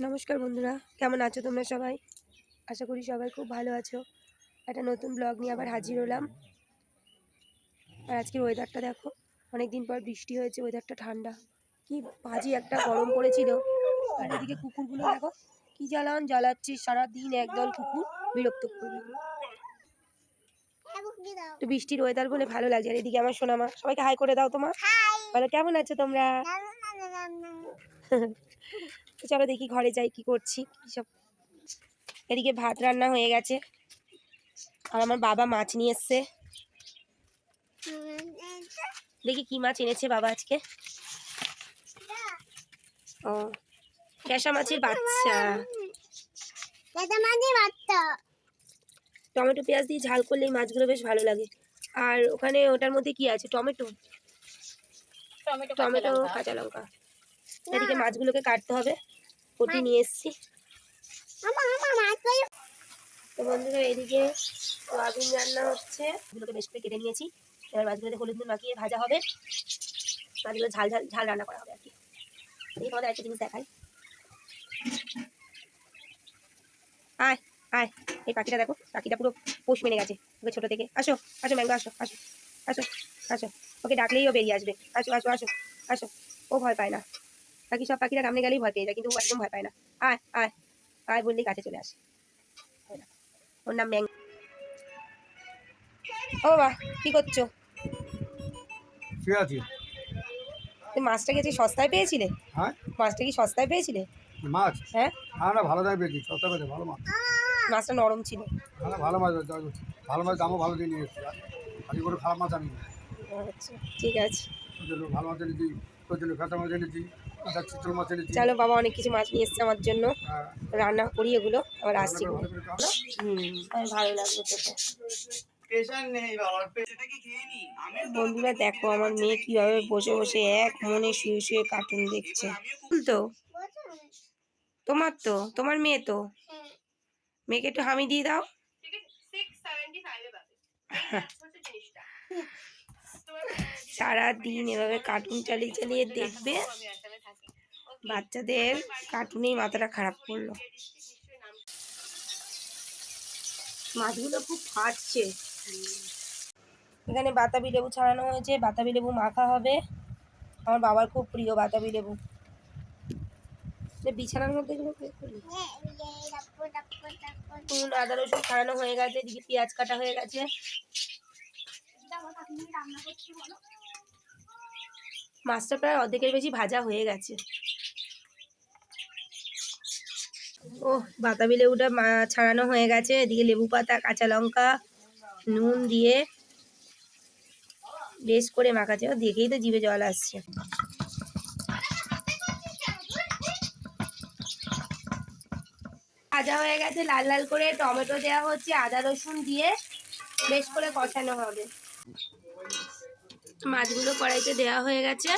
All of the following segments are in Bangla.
নমস্কার বন্ধুরা, কেমন আছো তোমরা সবাই? আশা করি সবাই খুব ভালো আছো। একটা নতুন ব্লগ নিয়ে আবার হাজির হলাম। আর আজকের ওয়েদারটা দেখো, অনেকদিন পর বৃষ্টি হয়েছে, ওয়েদারটা ঠান্ডা। কি বাজে একটা গরম পড়েছিল। আর এদিকে কুকুরগুলো দেখো কি জ্বালাচ্ছে, সারাদিন একদল কুকুর বিরক্ত করবে। তো বৃষ্টির ওয়েদার বলে ভালো লাগছে। আর এদিকে আমার সোনামা, সবাইকে হাই করে দাও। তোমার বলো কেমন আছো তোমরা? চলো দেখি ঘরে যাই, কি করছি সব। এদিকে ভাত রান্না হয়ে গেছে, আর আমার বাবা মাছ নিয়ে এসছে। দেখি কি মাছ এনেছে বাবা আজকে। ও, ক্যাশা মাছের বাচ্চা। টমেটো পেঁয়াজ দিয়ে ঝাল করলে এই মাছগুলো বেশ ভালো লাগে। আর ওখানে ওটার মধ্যে কি আছে? টমেটো টমেটো কাঁচা লঙ্কা। এদিকে মাছগুলোকে কাটতে হবে, কটি নিয়ে এসছি। তো বন্ধুরা, এদিকে সোয়াবিন রান্না হচ্ছে, এগুলোকে বেশ করে কেটে নিয়েছি। এবার মাছগুলোতে হলুদ নুন মাখিয়ে ভাজা হবে। মাছগুলো ঝাল ঝাল ঝাল রান্না করা হবে আর কি। এই তোমাদের একটা জিনিস দেখাই। আয় আয়, এই পাখিটা দেখো, পাখিটা পুরো পোষ মেনে গেছে ওকে ছোট থেকে। আসো আসো ম্যাঙ্গো, আসো আসো আসো আসো। ওকে ডাকলেই ও বেরিয়ে আসবে। আসো আসো আসো আসো। ও ভয় পায় না। বাকি সব পাখিরা সামনে গেলেই ভয় পেয়ে যায়, কিন্তু ও একদম ভয় পায় না। আয় আয় আয় বললেই কাছে চলে আসে। ওর নাম ম্যাঙ্গো। ও বাবা, কি করছো? মাছটা গেছে সস্তায় পেয়েছিলে? হ্যাঁ, মাছটা কি সস্তায় পেয়েছিলে? মাছ? হ্যাঁ, হ্যাঁ, না ভালো দামে পেয়েছি, সস্তা পেয়েছে, ভালো মাছ। মাছটা নরম ছিল। হ্যাঁ, ভালো মাছ, ভালো মাছ, দামও ভালো দিয়ে নিয়ে এসেছি। আজকে করে খারাপ মাছ আনি। আচ্ছা ঠিক আছে, ওই জন্য ভালো মাছ এনেছি, ওই জন্য কাঁচা মাছ এনেছি, চিতল মাছ এনেছি। চলো বাবা অনেক কিছু মাছ নিয়ে এসছে আমার জন্য। হ্যাঁ, রান্না করি এগুলো, আবার রান্না আসছি। করে ভালো করে খাও। আর ভালো লাগবে খেতে। বন্ধুরা দেখো, আমার মেয়ে কিভাবে বসে বসে এক মনে শুয়ে শুয়ে কার্টুন দেখছে। তো তোমার মেয়ে তো, মেয়েকে একটু হামি দিয়ে দাও। সারাদিন এভাবে কার্টুন চালিয়ে চালিয়ে দেখবে, বাচ্চাদের কার্টুনেই মাথাটা খারাপ করলো। মাছগুলো খুব ফাটছে। এখানে বাতাবি লেবু ছাড়ানো হয়েছে, বাতাবি লেবু মাখা হবে। আমার বাবার খুব প্রিয় বাতাবি লেবু। বিছানার মধ্যে আদা রসুন ছাড়ানো হয়ে গেছে, এদিকে পেঁয়াজ কাটা হয়ে গেছে। মাছটা প্রায় অর্ধেকের বেশি ভাজা হয়ে গেছে। ও, বাতাবি লেবুটা ছাড়ানো হয়ে গেছে। এদিকে লেবু পাতা, কাঁচা লঙ্কা, নুন দিয়ে বেশ করে মাখাচ্ছে। ও দেখেই তো জিভে জল আসছে। ভাজা হয়ে গেছে লাল লাল করে, টমেটো দেওয়া হচ্ছে, আদা রসুন দিয়ে বেশ করে কষানো হবে। মাছগুলো কড়াইতে দেওয়া হয়ে গেছে।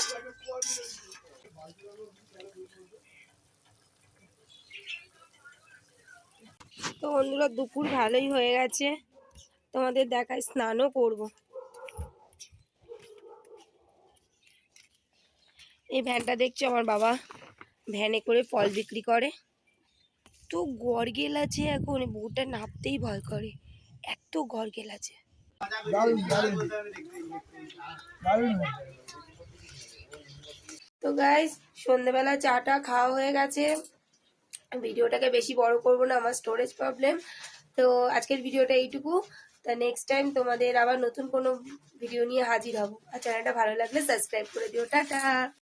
তো বন্ধুরা, দুপুর ভালোই হয়ে গেছে, তোমাদের দেখায় স্নানও করব। এই ভ্যানটা দেখছো, আমার বাবা ভ্যানে করে ফল বিক্রি করে। তো গরগেল আছে, এখন বউটা নামতেই ভয় করে, এত গরগেল আছে। তো গাইস, সন্ধ্যেবেলা চাটা খাওয়া হয়ে গেছে। ভিডিওটাকে বেশি বড় করব না, আমার স্টোরেজ প্রবলেম। তো আজকের ভিডিওটা এইটুকু। তা নেক্সট টাইম তোমাদের আবার নতুন কোনো ভিডিও নিয়ে হাজির হব। আর চ্যানেলটা ভালো লাগলে সাবস্ক্রাইব করে দিও। টাটা।